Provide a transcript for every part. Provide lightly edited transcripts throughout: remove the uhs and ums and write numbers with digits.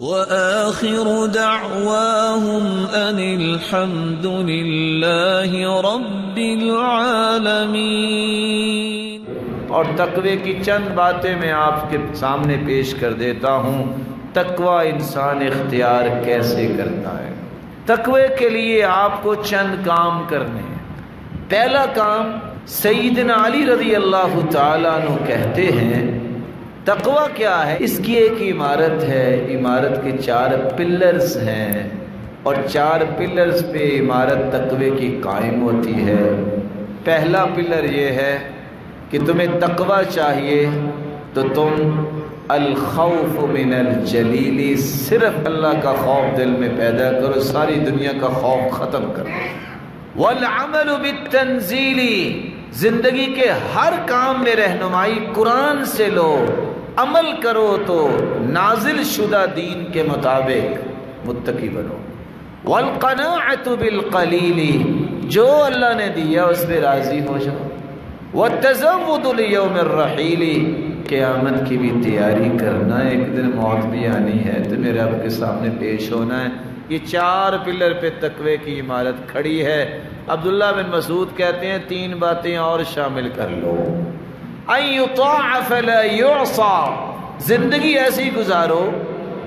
وآخر دعواهم أن الحمد لله رب العالمين۔ اور تقوی کی چند باتیں میں آپ کے سامنے پیش کر دیتا ہوں، تقوی انسان اختیار کیسے کرتا ہے۔ تقوی کے لیے آپ کو چند کام کرنے ہیں۔ پہلا کام، سیدنا علی رضی اللہ تعالیٰ عنہ کہتے ہیں تقوی کیا ہے؟ اس کی ایک عمارت ہے، عمارت کے 4 پلرز ہیں، اور 4 پلرز پہ عمارت تقوی کی قائم ہوتی ہے۔ پہلا پلر یہ ہے کہ تمہیں تقوی چاہیے تو تم الخوف من الجلیل، صرف اللہ کا خوف دل میں پیدا کرو، ساری دنیا کا خوف ختم کرو۔ والعمل بالتنزیل، زندگی کے ہر کام میں رہنمائی قرآن سے لو، عمل کرو تو نازل شدہ دین کے مطابق متقی بنو۔ والقناعۃ بالقلیل، جو اللہ نے دیا اس پہ راضی ہو جاؤ۔ والتزود لیوم الرحیل، قیامت کی بھی تیاری کرنا ہے، ایک دن موت بھی آنی ہے، تمہیں رب کے سامنے پیش ہونا ہے۔ یہ 4 پلر پہ تقوی کی عمارت کھڑی ہے۔ عبداللہ بن مسعود کہتے ہیں 3 باتیں اور شامل کر لو۔ ان یطاع فلا یعصى، زندگی ایسی گزارو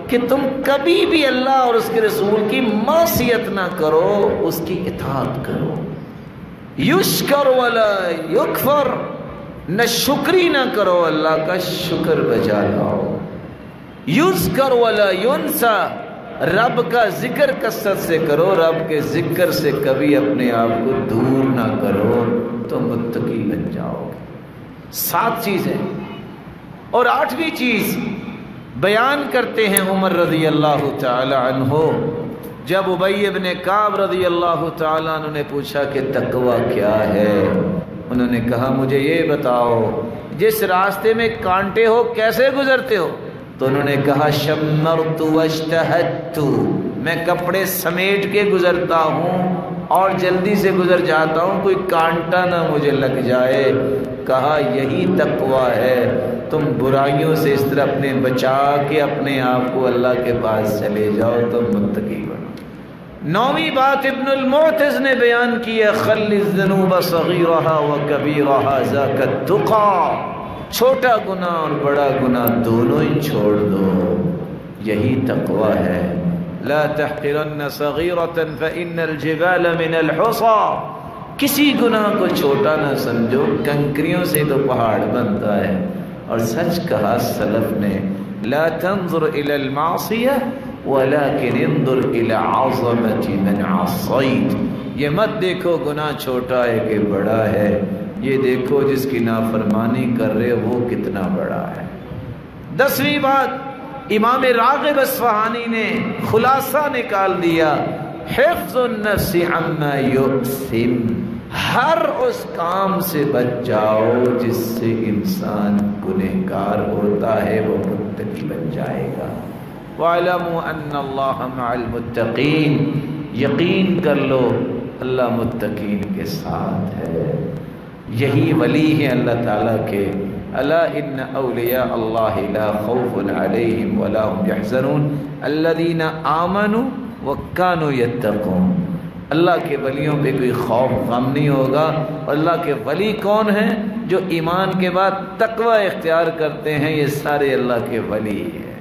کہ تم کبھی بھی اللہ اور اس کے رسول کی معصیت نہ کرو، اس کی اطاعت کرو۔ یشکر ولا یکفر، نہ شکری نہ کرو، اللہ کا شکر بجا لاؤ۔ یذکر ولا ینسى، رب کا ذکر کثرت سے کرو، رب کے ذکر سے کبھی اپنے آپ کو دور نہ کرو، تو متقی بن جاؤ گے۔ 7 چیزیں، اور 8ویں چیز بیان کرتے ہیں عمر رضی اللہ تعالی عنہ، جب ابی ابن کعب رضی اللہ تعالی عنہ نے پوچھا کہ تقوی کیا ہے، انہوں نے کہا مجھے یہ بتاؤ جس راستے میں کانٹے ہو کیسے گزرتے ہو؟ تو انہوں نے کہا شمرت واجتہدت، میں کپڑے سمیٹ کے گزرتا ہوں اور جلدی سے گزر جاتا ہوں، کوئی کانٹا نہ مجھے لگ جائے۔ کہا یہی تقوی ہے، تم برائیوں سے اس طرح اپنے بچا کے اپنے آپ کو اللہ کے پاس چلے جاؤ، تم متقی بنو۔ 9ویں بات ابن المعتز نے بیان کی ہے، خل الذنوب صغیرها وکبیرها ذاک التقی، چھوٹا گناہ اور بڑا گناہ دونوں ہی چھوڑ دو، یہی تقوی ہے۔ لا تحقرن صغیرۃ فإن الجبال من الحصى، کسی گناہ کو چھوٹا نہ سمجھو، کنکریوں سے تو پہاڑ بنتا ہے۔ اور سچ کہا سلف نے، لا تنظر إلى المعصیہ ولكن انظر إلى عظمة من عصیت، یہ مت دیکھو گناہ چھوٹا ہے کہ بڑا ہے، یہ دیکھو جس کی نافرمانی کر رہے وہ کتنا بڑا ہے۔ 10ویں بات، امام راغب اصفہانی نے خلاصہ نکال دیا، حفظ النفس عما یؤثم، ہر اس کام سے بچ جاؤ جس سے انسان گنہگار ہوتا ہے، وہ متقی بن جائے گا۔ وَاعْلَمُوا أَنَّ اللَّهَ مَعَ الْمُتَّقِينَ، یقین کر لو اللہ متقین کے ساتھ ہے، یہی ولی ہیں اللہ تعالیٰ کے۔ الا ان اولیاء اللہ لا خوف علیہم ولا هم يحزنون الذین آمنوا وكانوا يتقون، اللہ کے ولیوں پہ کوئی خوف غم نہیں ہوگا۔ اور اللہ کے ولی کون ہیں؟ جو ایمان کے بعد تقوی اختیار کرتے ہیں، یہ سارے اللہ کے ولی ہیں۔